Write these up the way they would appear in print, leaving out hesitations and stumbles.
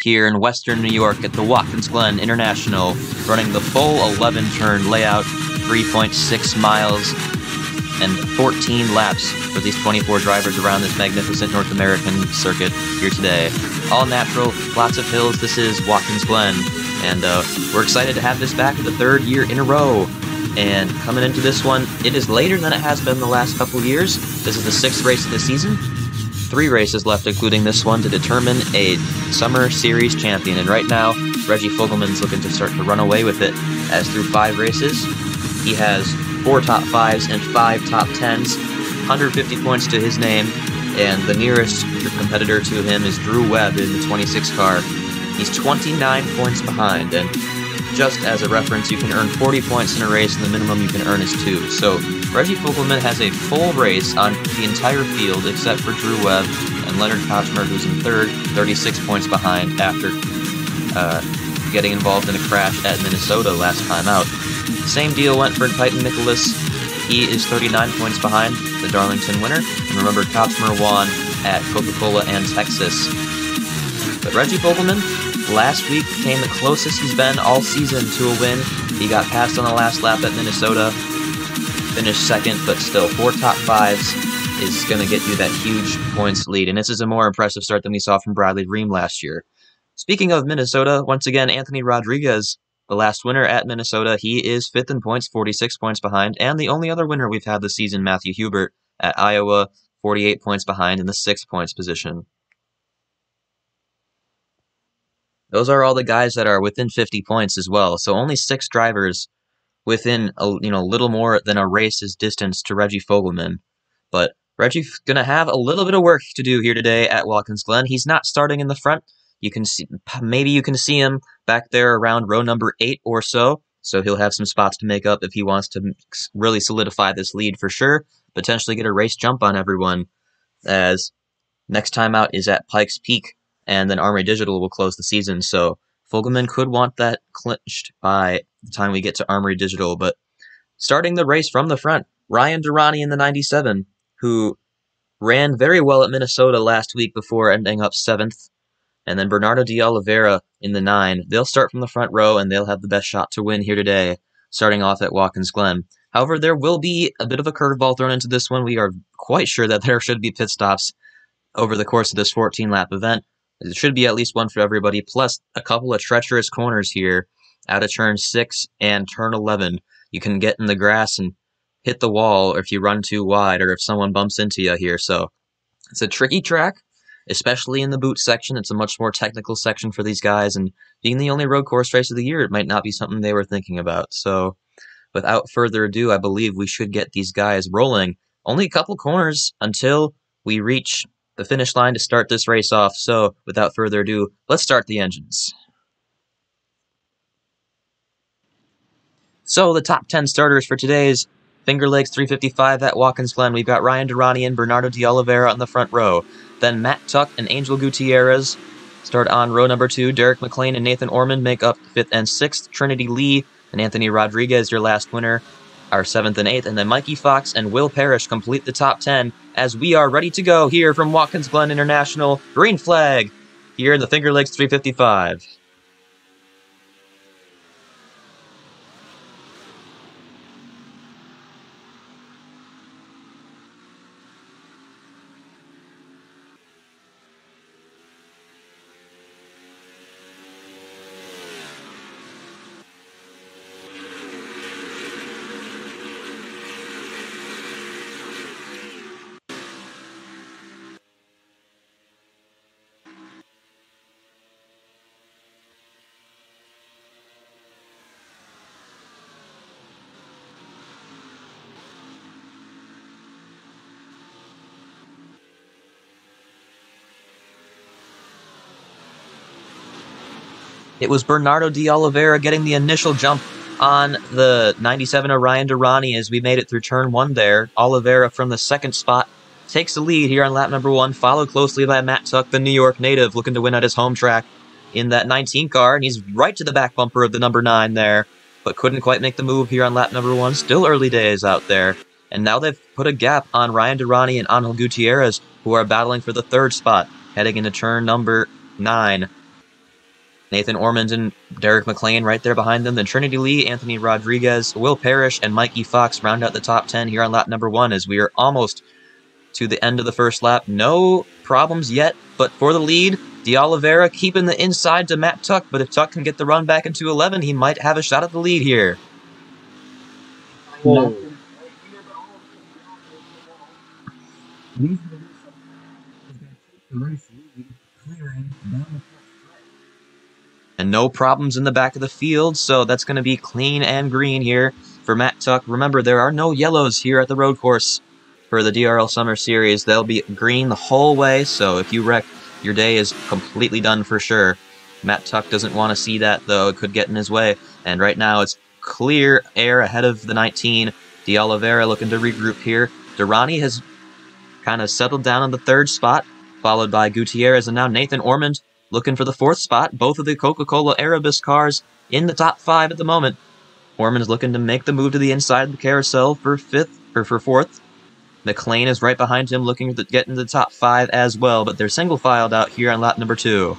here in western New York at the Watkins Glen International, running the full 11-turn layout, 3.6 miles and 14 laps for these 24 drivers around this magnificent North American circuit here today. All natural, lots of hills. This is Watkins Glen, and we're excited to have this back for the third year in a row. And coming into this one, it is later than it has been the last couple years. This is the 6th race of the season. 3 races left, including this one, to determine a Summer Series champion. And right now, Reggie Fogelman's looking to start to run away with it, as through 5 races, he has 4 top 5s and 5 top 10s, 150 points to his name, and the nearest competitor to him is Drew Webb in the 26 car. He's 29 points behind, and just as a reference, you can earn 40 points in a race, and the minimum you can earn is 2. So Reggie Fogelman has a full race on the entire field except for Drew Webb and Leonard Kochmer, who's in 3rd, 36 points behind after getting involved in a crash at Minnesota last time out. Same deal went for Titan Nicholas. He is 39 points behind the Darlington winner. And remember, Kochmer won at Coca-Cola and Texas. But Reggie Fogelman, last week came the closest he's been all season to a win. He got passed on the last lap at Minnesota, finished 2nd, but still 4 top 5s is going to get you that huge points lead. And this is a more impressive start than we saw from Bradley Ream last year. Speaking of Minnesota, once again, Anthony Rodriguez, the last winner at Minnesota, he is 5th in points, 46 points behind. And the only other winner we've had this season, Matthew Hubert, at Iowa, 48 points behind in the 6th points position. Those are all the guys that are within 50 points as well. So only 6 drivers within a little more than a race's distance to Reggie Fogelman. But Reggie's gonna have a little bit of work to do here today at Watkins Glen. He's not starting in the front. You can see, maybe you can see him back there around row number 8 or so. So he'll have some spots to make up if he wants to really solidify this lead for sure. Potentially get a race jump on everyone, as next time out is at Pikes Peak, and then Armory Digital will close the season. So Fogelman could want that clinched by the time we get to Armory Digital. But starting the race from the front, Ryan Durrani in the 97, who ran very well at Minnesota last week before ending up 7th. And then Bernardo de Oliveira in the 9. They'll start from the front row, and they'll have the best shot to win here today, starting off at Watkins Glen. However, there will be a bit of a curveball thrown into this one. We are quite sure that there should be pit stops over the course of this 14-lap event. There should be at least one for everybody, plus a couple of treacherous corners here out of turn 6 and turn 11. You can get in the grass and hit the wall, or if you run too wide, or if someone bumps into you here. So it's a tricky track, especially in the boot section. It's a much more technical section for these guys, and being the only road course race of the year, it might not be something they were thinking about. So without further ado, I believe we should get these guys rolling. Only a couple corners until we reach the finish line to start this race off. So without further ado, let's start the engines. So the top 10 starters for today's Finger Lakes 355 at Watkins Glen. We've got Ryan Durrani and Bernardo de Oliveira on the front row. Then Matt Tuck and Angel Gutierrez start on row number 2. Derek McLean and Nathan Ormond make up 5th and 6th. Trinity Lee and Anthony Rodriguez, your last winner, are 7th and 8th. And then Mikey Fox and Will Parrish complete the top 10 as we are ready to go here from Watkins Glen International. Green flag here in the Finger Lakes 355. It was Bernardo de Oliveira getting the initial jump on the 97 of Ryan Durrani as we made it through turn 1 there. Oliveira from the 2nd spot takes the lead here on lap number 1, followed closely by Matt Tuck, the New York native, looking to win at his home track in that 19 car, and he's right to the back bumper of the number 9 there, but couldn't quite make the move here on lap number 1. Still early days out there, and now they've put a gap on Ryan Durrani and Angel Gutierrez, who are battling for the 3rd spot, heading into turn number 9. Nathan Ormond and Derek McLean right there behind them. Then Trinity Lee, Anthony Rodriguez, Will Parrish, and Mikey Fox round out the top 10 here on lap number 1 as we are almost to the end of the first lap. No problems yet, but for the lead, De Oliveira keeping the inside to Matt Tuck, but if Tuck can get the run back into 11, he might have a shot at the lead here. Whoa. And no problems in the back of the field, so that's going to be clean and green here for Matt Tuck. Remember, there are no yellows here at the road course for the DRL Summer Series. They'll be green the whole way, so if you wreck, your day is completely done for sure. Matt Tuck doesn't want to see that, though. It could get in his way. And right now, it's clear air ahead of the 19. De Oliveira looking to regroup here. Durrani has kind of settled down on the 3rd spot, followed by Gutierrez, and now Nathan Ormond looking for the 4th spot. Both of the Coca-Cola Erebus cars in the top 5 at the moment. Ormond's looking to make the move to the inside of the carousel for 4th. McLean is right behind him, looking to get into the top 5 as well, but they're single-filed out here on lap number 2.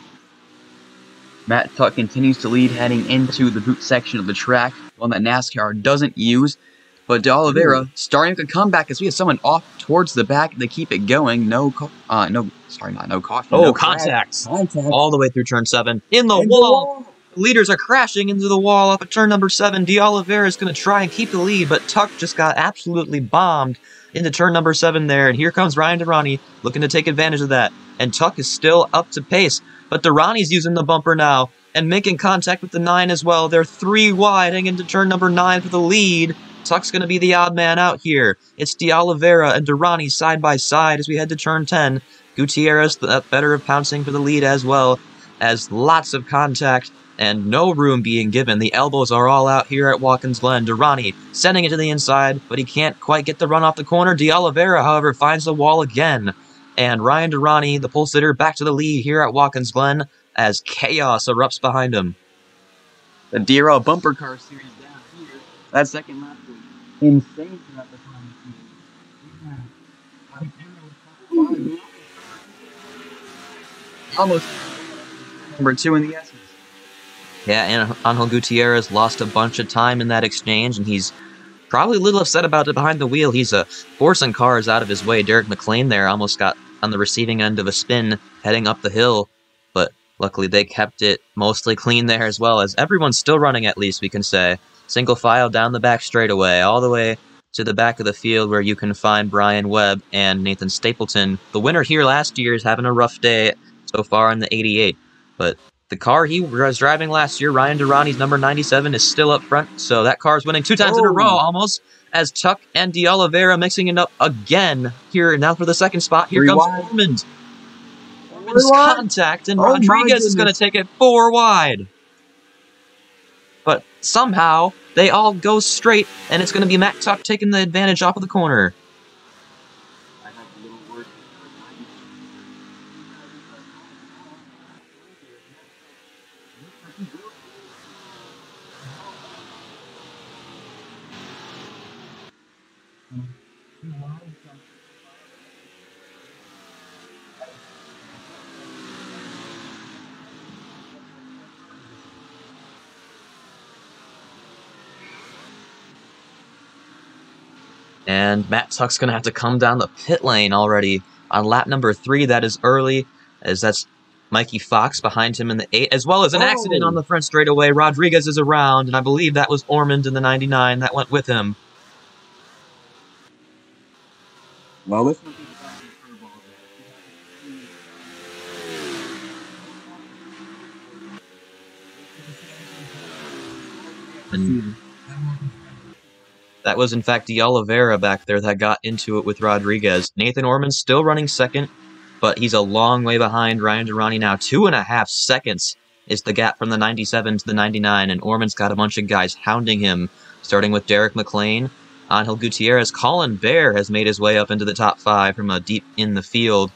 Matt Tuck continues to lead heading into the boot section of the track, one that NASCAR doesn't use. But De Oliveira starting to come back as we have someone off towards the back. They keep it going. No caution. Oh, no contact. All the way through turn 7. In the wall. Leaders are crashing into the wall off of turn number 7. De Oliveira is going to try and keep the lead, but Tuck just got absolutely bombed into turn number 7 there. And here comes Ryan Durrani looking to take advantage of that. And Tuck is still up to pace. But Durrani's using the bumper now and making contact with the 9 as well. They're 3 wide heading into turn number 9 for the lead. Tuck's going to be the odd man out here. It's De Oliveira and Durrani side by side as we head to turn 10. Gutierrez better of pouncing for the lead as well, as lots of contact and no room being given. The elbows are all out here at Watkins Glen. Durrani sending it to the inside, but he can't quite get the run off the corner. De Oliveira, however, finds the wall again. And Ryan Durrani, the pole sitter, back to the lead here at Watkins Glen as chaos erupts behind him. The DRL bumper car series down here. That second lap was insane throughout the time. Almost number 2 in the S's. Yeah, and Angel Gutierrez lost a bunch of time in that exchange, and he's probably a little upset about it behind the wheel. He's forcing cars out of his way. Derek McLean there almost got on the receiving end of a spin heading up the hill, but luckily they kept it mostly clean there as well, as everyone's still running, at least we can say. Single file down the back straightaway, all the way to the back of the field where you can find Brian Webb and Nathan Stapleton. The winner here last year is having a rough day so far in the 88, but the car he was driving last year, Ryan Durrani's number 97, is still up front, so that car's winning 2 times in a row almost, as Tuck and De Oliveira mixing it up again here now for the 2nd spot. Here comes Ormond. Ormond's contact, and Rodriguez is going to take it 4 wide. But somehow, they all go straight, and it's going to be Matt Tuck taking the advantage off of the corner. And Matt Tuck's going to have to come down the pit lane already on lap number 3. That is early, as that's Mikey Fox behind him in the 8, as well as an accident on the front straightaway. Rodriguez is around, and I believe that was Ormond in the 99 that went with him. Well, this and that was, in fact, De Oliveira back there that got into it with Rodriguez. Nathan Ormond still running 2nd, but he's a long way behind Ryan Durrani now. 2.5 seconds is the gap from the 97 to the 99, and Ormond's got a bunch of guys hounding him, starting with Derek McLean. Angel Gutierrez. Colin Bear has made his way up into the top 5 from deep in the field.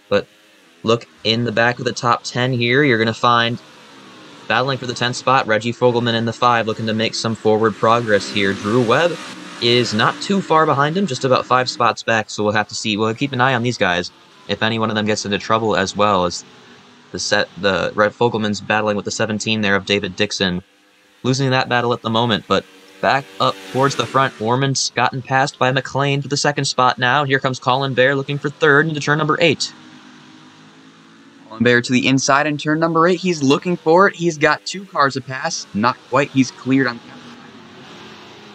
But look in the back of the top 10 here. You're going to find, battling for the 10th spot, Reggie Fogelman in the 5, looking to make some forward progress here. Drew Webb is not too far behind him, just about 5 spots back, so we'll have to see. We'll keep an eye on these guys, if any one of them gets into trouble as well, as The Red Fogelman's battling with the 17 there of David Dixon. Losing that battle at the moment, but back up towards the front. Ormond's gotten passed by McLean for the second spot now. Here comes Colin Bear looking for third into turn number 8. Colin Bear to the inside in turn number 8. He's looking for it. He's got 2 cars to pass. Not quite. He's cleared on the outside.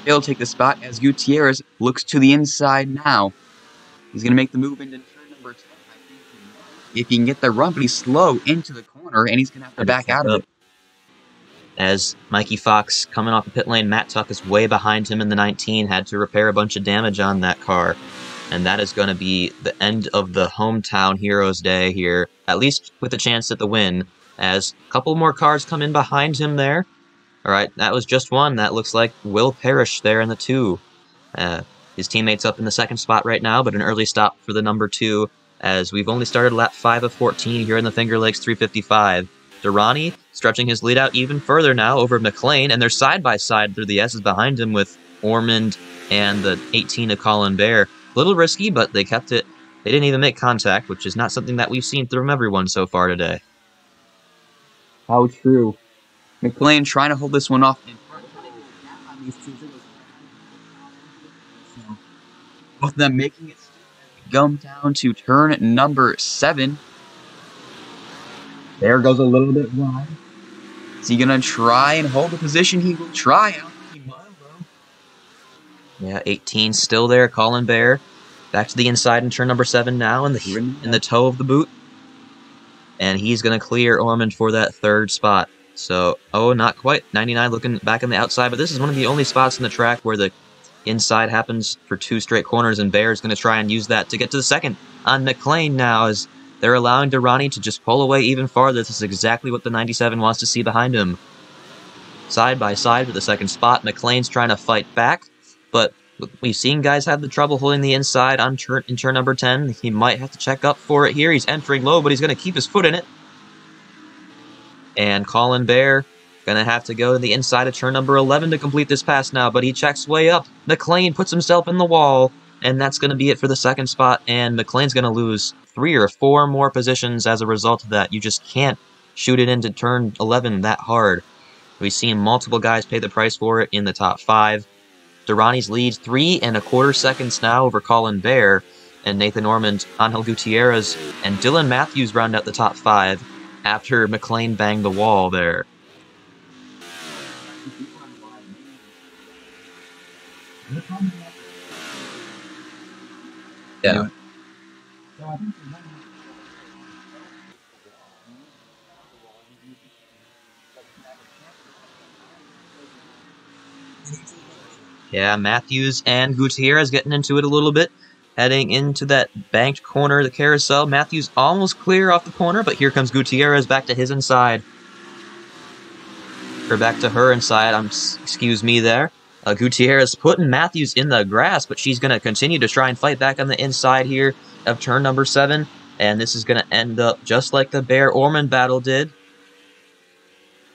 He'll take the spot as Gutierrez looks to the inside now. He's going to make the move into turn number 10. If he can get the run, but he's slow into the corner, and he's going to have to back out of it. As Mikey Fox coming off the pit lane, Matt Tuck is way behind him in the 19, had to repair a bunch of damage on that car. And that is going to be the end of the hometown Heroes Day here, at least with a chance at the win, as a couple more cars come in behind him there. All right, that was just one. That looks like Will Parrish there in the 2. His teammate's up in the second spot right now, but an early stop for the number 2, as we've only started lap 5 of 14 here in the Finger Lakes 355. Durrani stretching his lead out even further now over McLean, and they're side-by-side through the S's behind him with Ormond and the 18 of Colin Bear. A little risky, but they kept it. They didn't even make contact, which is not something that we've seen from everyone so far today. How true. McLean trying to hold this one off. Both of them making it go down to turn number 7. There goes a little bit wide. Is he going to try and hold the position? He will try. I don't think he might, though. Yeah, 18 still there. Colin Bear back to the inside in turn number 7 now in the toe of the boot. And he's going to clear Ormond for that third spot. So, not quite. 99 looking back on the outside, but this is one of the only spots in the track where the inside happens for 2 straight corners, and Bear is going to try and use that to get to the second on McLean now, as they're allowing Durrani to just pull away even farther. This is exactly what the 97 wants to see behind him. Side by side for the second spot. McLean's trying to fight back, but we've seen guys have the trouble holding the inside on in turn number 10. He might have to check up for it here. He's entering low, but he's going to keep his foot in it. And Colin Bear going to have to go to the inside of turn number 11 to complete this pass now, but he checks way up. McLean puts himself in the wall, and that's going to be it for the second spot, and McLean's going to lose 3 or 4 more positions as a result of that. You just can't shoot it into turn 11 that hard. We've seen multiple guys pay the price for it in the top 5. Durrani's leads 3 1/4 seconds now over Colin Bear, and Nathan Ormond, Angel Gutierrez, and Dylan Matthews round out the top 5 after McLean banged the wall there. Yeah. Yeah, Matthews and Gutierrez getting into it a little bit. Heading into that banked corner of the carousel. Matthews almost clear off the corner, but here comes Gutierrez back to his inside. Or back to her inside, excuse me there. Gutierrez putting Matthews in the grass, but she's going to continue to try and fight back on the inside here of turn number 7. And this is going to end up just like the Bear-Ormond battle did.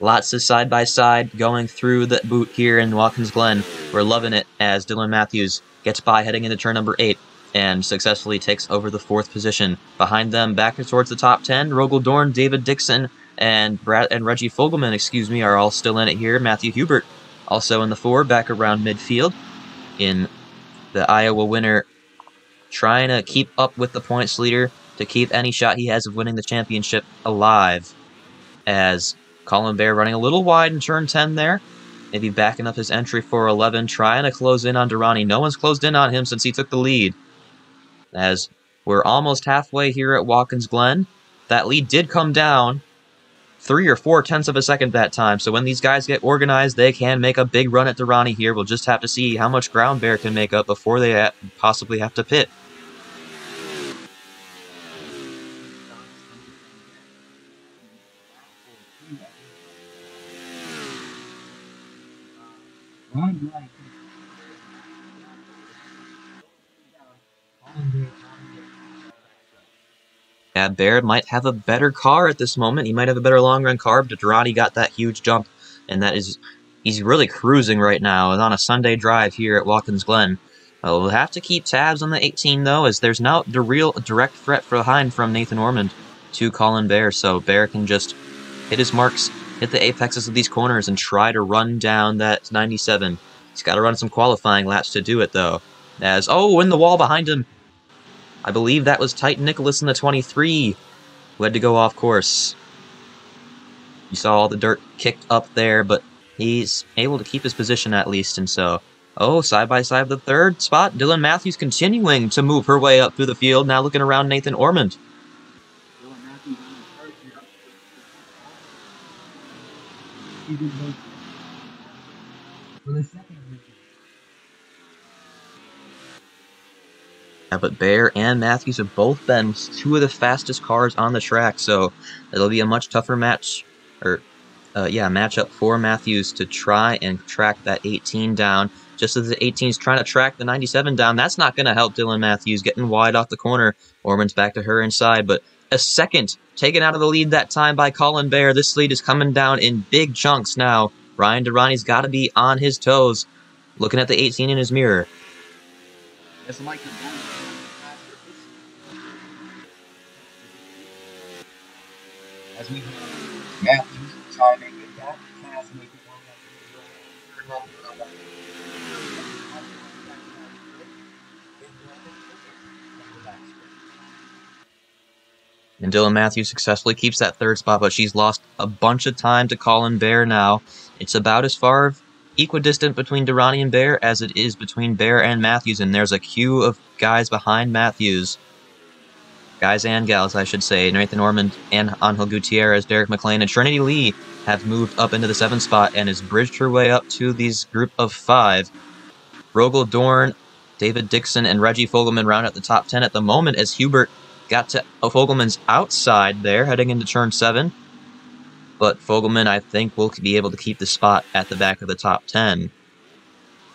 Lots of side-by-side going through the boot here in Watkins Glen. We're loving it as Dylan Matthews gets by heading into turn number 8 and successfully takes over the 4th position. Behind them, back towards the top 10, Rogel Dorn, David Dixon, and Reggie Fogelman, are all still in it here. Matthew Hubert also in the 4, back around midfield. In the Iowa winner, trying to keep up with the points leader to keep any shot he has of winning the championship alive. As Colin Bear running a little wide in turn 10 there. Maybe backing up his entry for 11, trying to close in on Durrani. No one's closed in on him since he took the lead. As we're almost halfway here at Watkins Glen. That lead did come down 3 or 4 tenths of a second that time. So when these guys get organized, they can make a big run at Durrani here. We'll just have to see how much ground Bear can make up before they possibly have to pit. Yeah, Bear might have a better car at this moment. He might have a better long-run car, but Durrani got that huge jump, and he's really cruising right now on a Sunday drive here at Watkins Glen. We'll have to keep tabs on the 18, though, as there's now the real direct threat behind from Nathan Ormond. to Colin Bear, so Bear can just hit his marks, hit the apexes of these corners, and try to run down that 97. He's got to run some qualifying laps to do it, though. As, oh, in the wall behind him. I believe that was Titan Nicholas in the 23 who had to go off course. You saw all the dirt kicked up there, but he's able to keep his position at least, and so... Oh, side by side the third spot. Dylan Matthews continuing to move her way up through the field, now looking around Nathan Ormond. Yeah, but Bear and Matthews have both been two of the fastest cars on the track, so it'll be a much tougher match, matchup for Matthews to try and track that 18 down. Just as the 18 is trying to track the 97 down, that's not going to help Dylan Matthews getting wide off the corner. Ormond's back to her inside, but a second taken out of the lead that time by Colin Bear. This lead is coming down in big chunks now. Ryan Durrani's got to be on his toes, looking at the 18 in his mirror. As we have Matthews trying to get that pass, make it one. And Dylan Matthews successfully keeps that third spot, but she's lost a bunch of time to Colin Bear now. It's about as far equidistant between Durrani and Bear as it is between Bear and Matthews, and there's a queue of guys behind Matthews. Guys and gals, I should say. Nathan Ormond and Angel Gutierrez, Derek McLean, and Trinity Lee have moved up into the 7th spot and has bridged her way up to these group of 5. Rogel Dorn, David Dixon, and Reggie Fogelman round at the top 10 at the moment as Hubert got to Fogelman's outside there, heading into turn 7. But Fogelman, I think, will be able to keep the spot at the back of the top 10.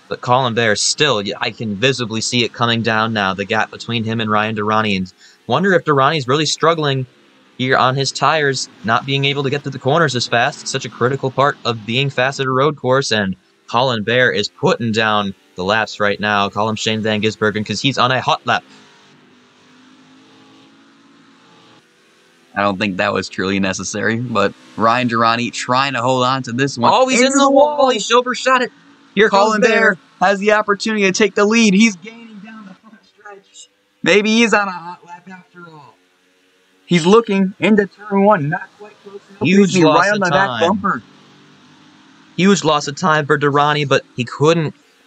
But Colin Bear still, I can visibly see it coming down now, the gap between him and Ryan Durrani. And wonder if Durrani's really struggling here on his tires, not being able to get to the corners as fast. It's such a critical part of being fast at a road course, and Colin Bear is putting down the laps right now. Call him Shane Van Gisbergen because he's on a hot lap. I don't think that was truly necessary, but Ryan Durrani trying to hold on to this one. Oh, he's in the wall. He overshot it. Here Colin Bear has the opportunity to take the lead. He's gaining down the front stretch. Maybe he's on a hot lap after all. He's looking into turn 1, not quite close enough. Huge loss right on the back bumper. Huge loss of time for Durrani, but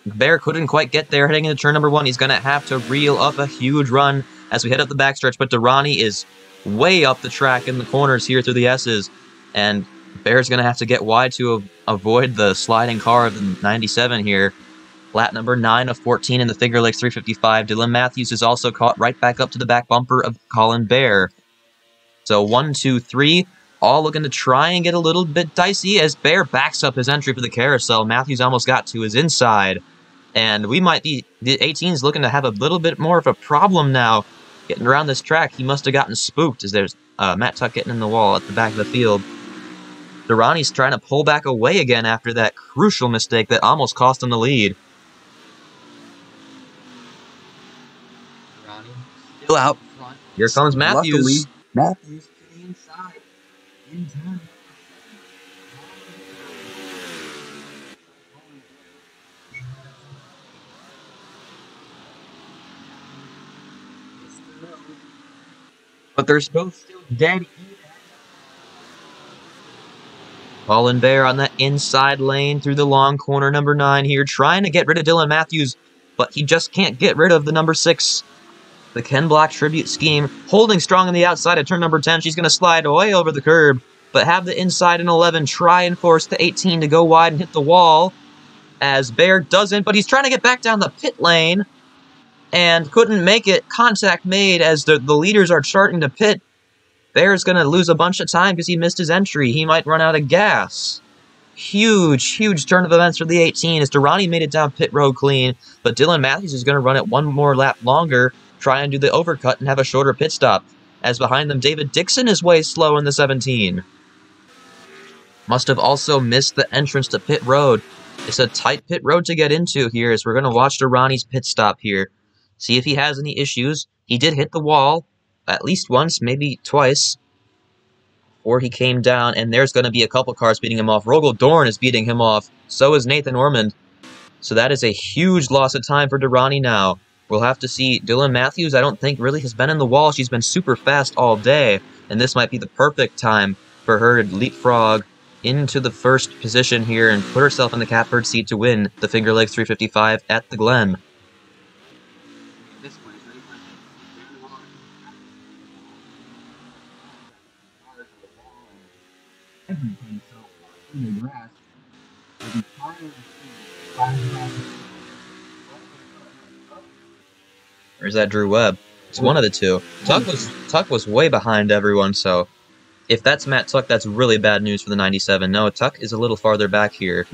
Bear couldn't quite get there heading into turn number 1. He's going to have to reel up a huge run as we head up the backstretch, but Durrani is way up the track in the corners here through the S's, and Bear's going to have to get wide to avoid the sliding car of the 97 here. Lap number 9 of 14 in the Finger Lakes 355. Dylan Matthews is also caught right back up to the back bumper of Colin Bear. So 1, 2, 3, all looking to try and get a little bit dicey as Bear backs up his entry for the carousel. Matthews almost got to his inside, and the 18's looking to have a little bit more of a problem now getting around this track. He must have gotten spooked as there's Matt Tuck getting in the wall at the back of the field. Durrani's trying to pull back away again after that crucial mistake that almost cost him the lead. Durrani still out front. Here comes Matthews. Luckily, Matthews to the inside. In time. But they're both still dead even. Colin Bear on that inside lane through the long corner, number 9 here, trying to get rid of Dylan Matthews, but he just can't get rid of the number 6. The Ken Block tribute scheme, holding strong on the outside at turn number 10. She's going to slide way over the curb, but have the inside in 11 try and force the 18 to go wide and hit the wall, as Bear doesn't, but he's trying to get back down the pit lane, and couldn't make it. Contact made as the leaders are starting to pit. Bear's going to lose a bunch of time because he missed his entry. He might run out of gas. Huge turn of events for the 18 as Durrani made it down pit road clean, but Dylan Matthews is going to run it one more lap longer, try and do the overcut and have a shorter pit stop. As behind them, David Dixon is way slow in the 17. Must have also missed the entrance to pit road. It's a tight pit road to get into here as we're going to watch Durrani's pit stop here. See if he has any issues. He did hit the wall at least once, maybe twice. or he came down, and there's going to be a couple cars beating him off. Rogel Dorn is beating him off. So is Nathan Ormond. So that is a huge loss of time for Durrani now. We'll have to see. Dylan Matthews, I don't think, really has been in the wall. She's been super fast all day, and this might be the perfect time for her to leapfrog into the first position here and put herself in the catbird seat to win the Finger Lakes 355 at the Glen. Or is that Drew Webb? It's one of the two. Tuck was way behind everyone, so if that's Matt Tuck, that's really bad news for the 97. No, Tuck is a little farther back here.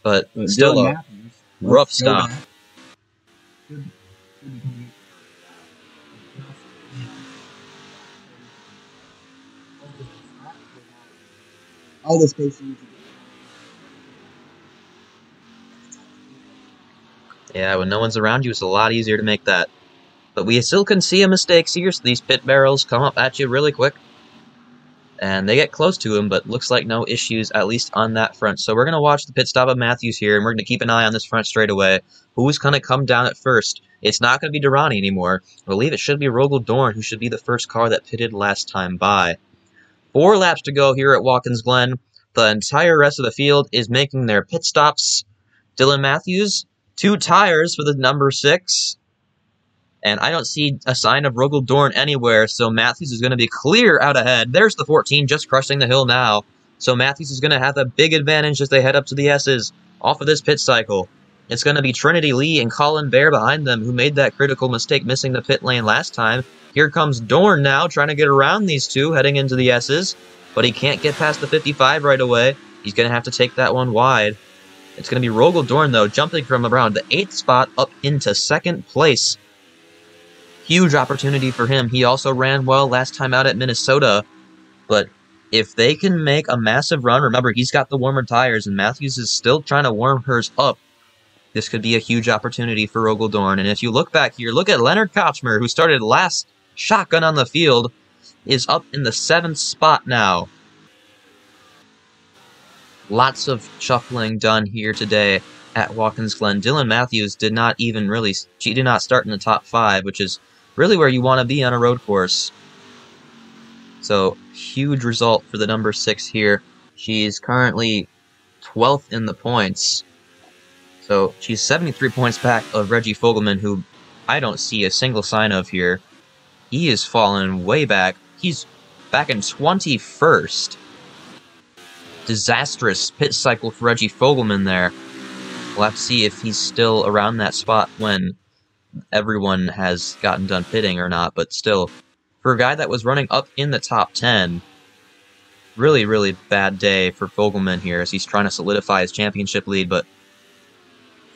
But still a rough stop. All the space. Yeah, when no one's around you, it's a lot easier to make that. But we still can see a mistakes here, so these pit barrels come up at you really quick. And they get close to him, but looks like no issues, at least on that front. So we're going to watch the pit stop of Matthews here, and we're going to keep an eye on this front straightaway. Who's going to come down at first? It's not going to be Durrani anymore. I believe it should be Rogel Dorn, who should be the first car that pitted last time by. 4 laps to go here at Watkins Glen. The entire rest of the field is making their pit stops. Dylan Matthews, 2 tires for the number 6. And I don't see a sign of Rogel Dorn anywhere, so Matthews is going to be clear out ahead. There's the 14 just crushing the hill now. So Matthews is going to have a big advantage as they head up to the S's off of this pit cycle. It's going to be Trinity Lee and Colin Bear behind them, who made that critical mistake missing the pit lane last time. Here comes Dorn now, trying to get around these two, heading into the S's. But he can't get past the 55 right away. He's going to have to take that one wide. It's going to be Rogel Dorn, though, jumping from around the 8th spot up into 2nd place. Huge opportunity for him. He also ran well last time out at Minnesota. But if they can make a massive run, remember, he's got the warmer tires, and Matthews is still trying to warm hers up. This could be a huge opportunity for Rogel Dorn. And if you look back here, look at Leonard Kochmer, who started last shotgun on the field, is up in the 7th spot now. Lots of shuffling done here today at Watkins Glen. Dylan Matthews did not start in the top 5, which is really where you want to be on a road course. So, huge result for the number 6 here. She's currently 12th in the points. So, she's 73 points back of Reggie Fogelman, who I don't see a single sign of here. He is fallen way back. He's back in 21st. Disastrous pit cycle for Reggie Fogelman there. We'll have to see if he's still around that spot when everyone has gotten done pitting or not, but still, for a guy that was running up in the top 10, really, really bad day for Fogelman here as he's trying to solidify his championship lead, but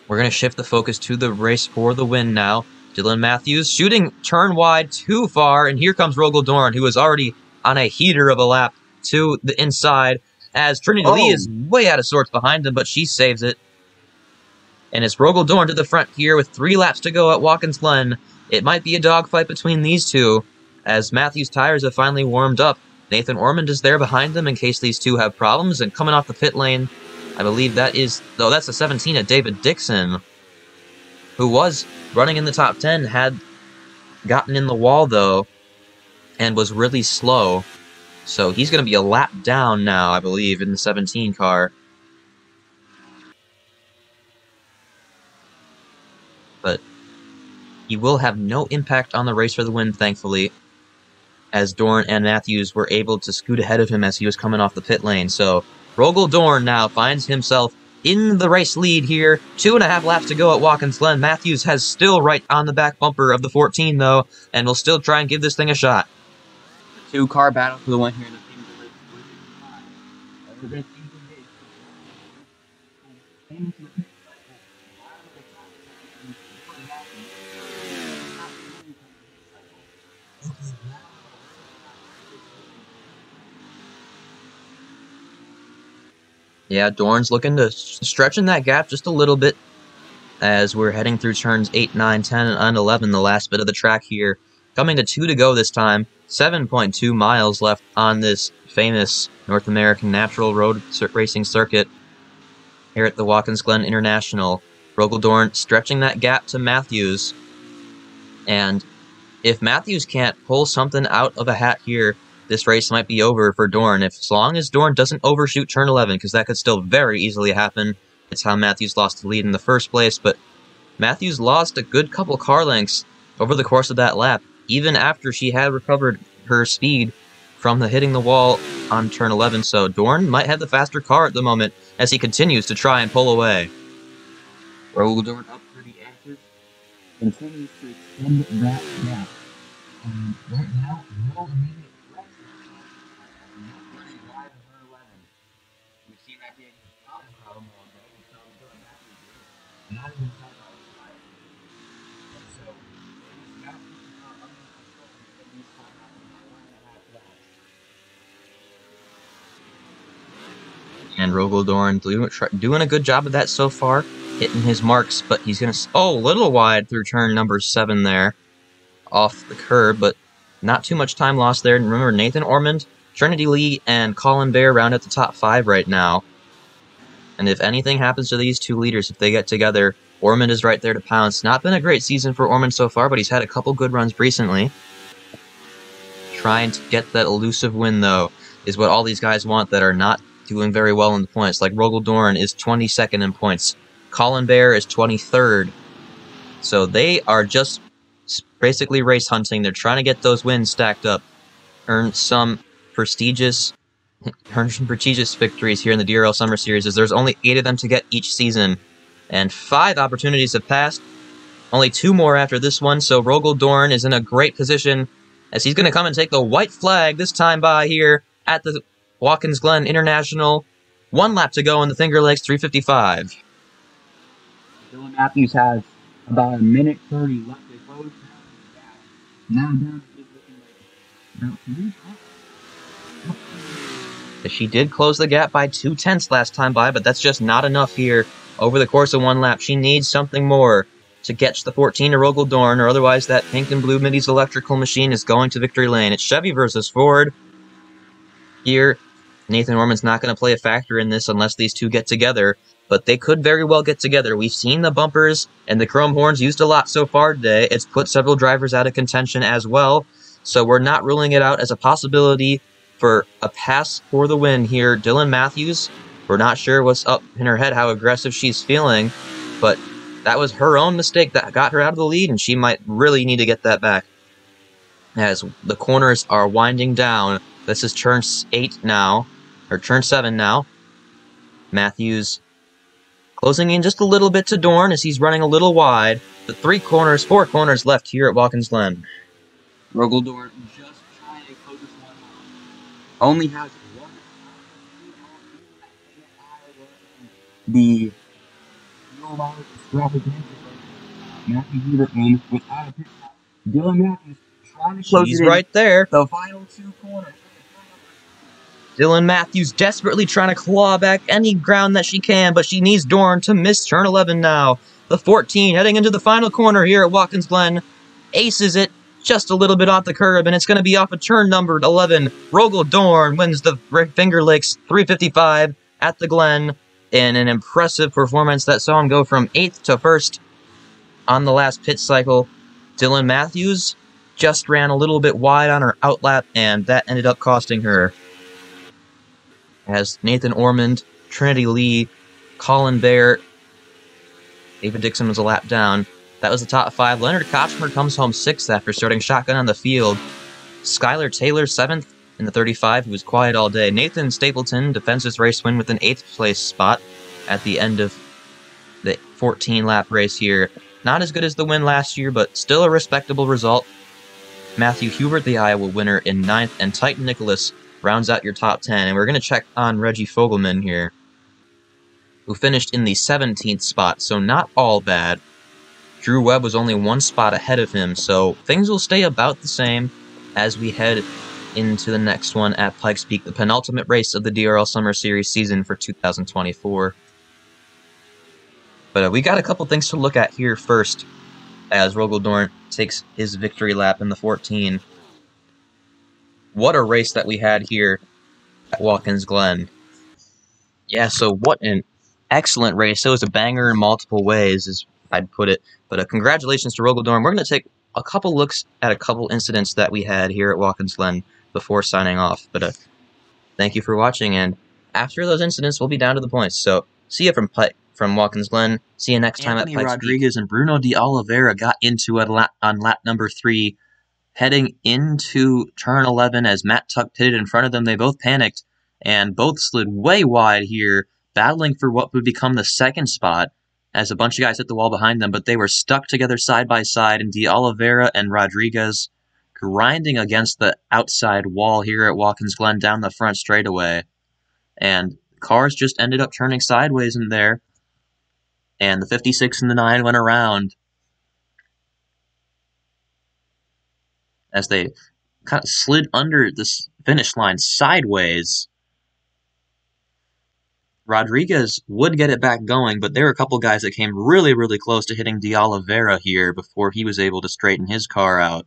we're going to shift the focus to the race for the win now. Dylan Matthews shooting turn wide too far, and here comes Rogel Dorn, who is already on a heater of a lap to the inside, as Trinity Lee is way out of sorts behind him, but she saves it. And it's Rogel Dorn to the front here with 3 laps to go at Watkins Glen. It might be a dogfight between these two, as Matthews' tires have finally warmed up. Nathan Ormond is there behind them in case these two have problems, and coming off the pit lane, I believe that is, though that's the 17 of David Dixon, who was running in the top 10, had gotten in the wall, though, and was really slow. So he's going to be a lap down now, I believe, in the 17 car. But he will have no impact on the race for the win, thankfully, as Dorn and Matthews were able to scoot ahead of him as he was coming off the pit lane. So Rogel Dorn now finds himself in the race lead here. 2.5 laps to go at Watkins Glen. Matthews has still right on the back bumper of the 14, though, and will still try and give this thing a shot. 2-car battle for the win here in the Yeah, Dorn's looking to stretching that gap just a little bit, as we're heading through turns 8, 9, 10, and 11, the last bit of the track here. 2 cars battling for the win here in the Finger Lakes 355. Coming to 2 to go this time. 7.2 miles left on this famous North American natural road racing circuit here at the Watkins Glen International. Rogaldorn stretching that gap to Matthews. And if Matthews can't pull something out of a hat here, this race might be over for Dorn. As long as Dorn doesn't overshoot turn 11, because that could still very easily happen. It's how Matthews lost the lead in the first place, but Matthews lost a good couple car lengths over the course of that lap, even after she had recovered her speed from hitting the wall on turn 11, so Dorn might have the faster car at the moment as he continues to try and pull away. Rogaldorn up pretty active, continues to extend that gap. Right now, no immediate threats. Not running wide of turn 11. We've seen that being not a problem all day. We saw Dylan Matthews not even talk about the fire. And so, he's got to keep the car under control and these time out in 1.5 laps. And Rogaldorn doing a good job of that so far, hitting his marks, but he's going to... Oh, a little wide through turn number 7 there, off the curb, but not too much time lost there. And remember, Nathan Ormond, Trinity Lee, and Colin Bear round at the top 5 right now. And if anything happens to these two leaders, if they get together, Ormond is right there to pounce. Not been a great season for Ormond so far, but he's had a couple good runs recently. Trying to get that elusive win, though, is what all these guys want that are not doing very well in the points. Like Rogaldorn is 22nd in points. Colin Bear is 23rd. So they are just basically race hunting. They're trying to get those wins stacked up. Earn some prestigious victories here in the DRL Summer Series, as there's only 8 of them to get each season. And 5 opportunities have passed. Only 2 more after this one, so Rogaldorn is in a great position as he's going to come and take the white flag this time by here at the Watkins Glen International. 1 lap to go in the Finger Lakes 355. Dylan Matthews has about 1:30 left to close the gap. Now down to about 3 laps. She did close the gap by 2/10 last time by, but that's just not enough here over the course of 1 lap. She needs something more to get the 14 to Rogaldorn, or otherwise that pink and blue Middy's electrical machine is going to victory lane. It's Chevy versus Ford. Here, Nathan Ormond's not going to play a factor in this unless these two get together, but they could very well get together. We've seen the bumpers and the chrome horns used a lot so far today. It's put several drivers out of contention as well, so we're not ruling it out as a possibility for a pass for the win here. Dylan Matthews, we're not sure what's up in her head, how aggressive she's feeling, but that was her own mistake that got her out of the lead, and she might really need to get that back. As the corners are winding down, this is turn 8 now, or turn 7 now. Matthews closing in just a little bit to Dorn as he's running a little wide. The 4 corners left here at Watkins Glen. Rogaldorn just trying to close this one out. Only has 1. The Matthew Huber in without a pit stop. Dylan Matthews trying to close He's it in. right there. The final 2 corners. Dylan Matthews desperately trying to claw back any ground that she can, but she needs Dorn to miss turn 11 now. The 14 heading into the final corner here at Watkins Glen. Aces it just a little bit off the curb, and it's going to be off of turn number 11. Rogaldorn wins the Finger Lakes 355 at the Glen in an impressive performance that saw him go from 8th to 1st on the last pit cycle. Dylan Matthews just ran a little bit wide on her outlap, and that ended up costing her. As Nathan Ormond, Trinity Lee, Colin Bear, David Dixon was a lap down. That was the top 5. Leonard Kochmer comes home 6th after starting shotgun on the field. Skylar Taylor 7th in the 35, who was quiet all day. Nathan Stapleton defends his race win with an 8th place spot at the end of the 14-lap race here. Not as good as the win last year, but still a respectable result. Matthew Hubert, the Iowa winner, in 9th, and Titan Nicholas rounds out your top 10. And we're going to check on Reggie Fogelman here, who finished in the 17th spot, so not all bad. Drew Webb was only 1 spot ahead of him, so things will stay about the same as we head into the next one at Pikes Peak, the penultimate race of the DRL Summer Series season for 2024. But we got a couple things to look at here first. as Rogaldorn takes his victory lap in the 14. What a race that we had here at Watkins Glen. Yeah, so what an excellent race. It was a banger in multiple ways, as I'd put it. But congratulations to Rogaldorn. We're going to take a couple looks at a couple incidents that we had here at Watkins Glen before signing off. But thank you for watching, and after those incidents, we'll be down to the points. So see you from Watkins Glen. See you next time at Pikes Peak. Rodriguez and Bruno de Oliveira got into it on lap number 3, heading into turn 11 as Matt Tuck pitted in front of them. They both panicked and both slid way wide here, battling for what would become the second spot as a bunch of guys hit the wall behind them, but they were stuck together side by side, and de Oliveira and Rodriguez grinding against the outside wall here at Watkins Glen down the front straightaway. And cars just ended up turning sideways in there, and the 56 and the 9 went around as they kind of slid under this finish line sideways. Rodriguez would get it back going, but there were a couple guys that came really, really close to hitting de Oliveira here before he was able to straighten his car out.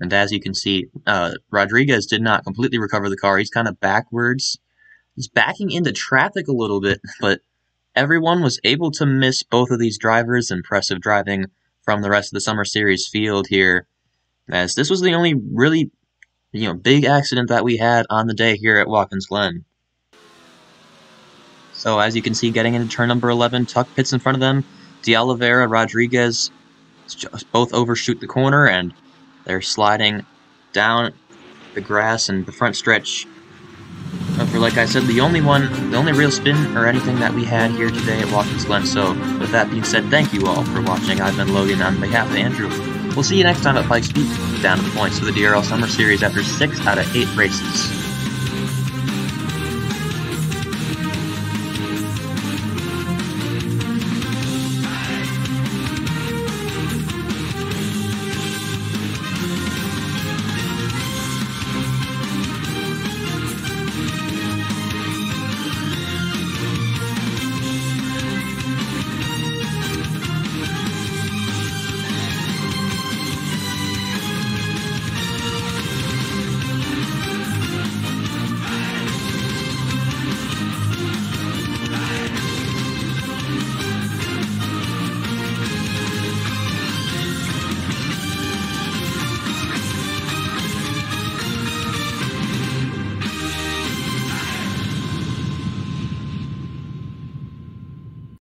And as you can see, Rodriguez did not completely recover the car. He's kind of backwards. He's backing into traffic a little bit, but everyone was able to miss both of these drivers. Impressive driving from the rest of the Summer Series field here, as this was the only really big accident that we had on the day here at Watkins Glen. So as you can see, getting into turn number 11, Tuck pits in front of them. De Oliveira, Rodriguez just both overshoot the corner, and they're sliding down the grass and the front stretch. For, like I said, the only real spin or anything that we had here today at Watkins Glen. So with that being said, thank you all for watching. I've been Logan on behalf of Andrew. We'll see you next time at Pikes Peak, down to the points for the DRL Summer Series after 6 out of 8 races.